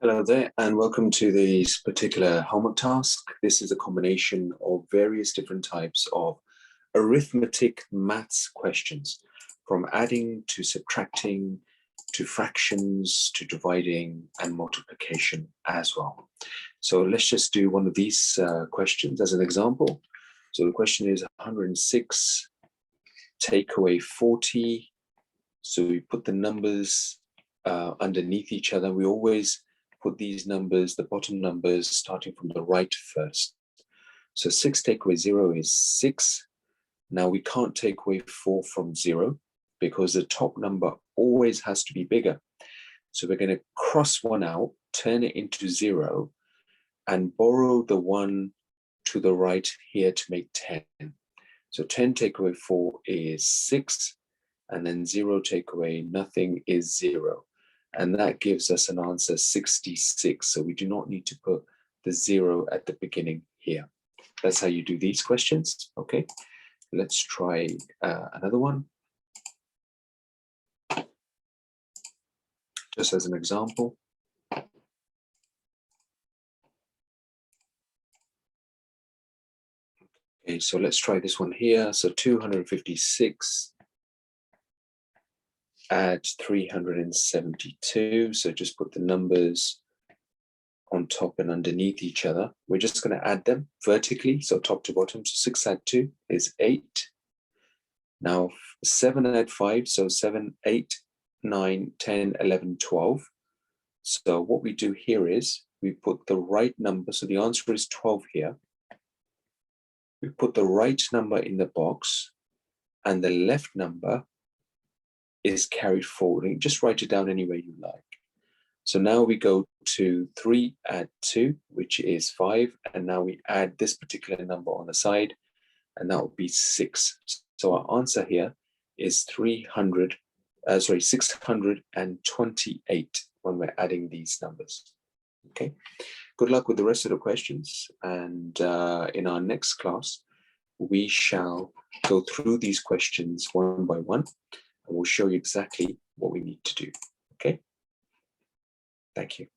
Hello there, and welcome to this particular homework task. This is a combination of various different types of arithmetic maths questions, from adding to subtracting to fractions to dividing and multiplication as well. So let's just do one of these questions as an example. So the question is 106 take away 40. So we put the numbers underneath each other. We always put these numbers, the bottom numbers, starting from the right first. So 6 take away 0 is 6. Now we can't take away 4 from 0 because the top number always has to be bigger. So we're going to cross 1 out, turn it into 0, and borrow the 1 to the right here to make 10. So 10 take away 4 is 6, and then 0 take away nothing is 0. And that gives us an answer 66. So we do not need to put the 0 at the beginning here. That's how you do these questions. Okay, let's try another one. Just as an example. Okay, so let's try this one here. So 256. Add 372. So just put the numbers on top and underneath each other. We're just going to add them vertically, so top to bottom. So 6 add 2 is 8. Now 7 add 5, so 7, 8, 9, 10, 11, 12. So what we do here is we put the right number. So the answer is 12 here. We put the right number in the box, and the left number is carried forward. And just write it down any way you like. So now we go to 3 add 2, which is 5. And now we add this particular number on the side, and that would be 6. So our answer here is 628 when we're adding these numbers. Okay, good luck with the rest of the questions. And in our next class, we shall go through these questions one by one, and we'll show you exactly what we need to do. Okay, thank you.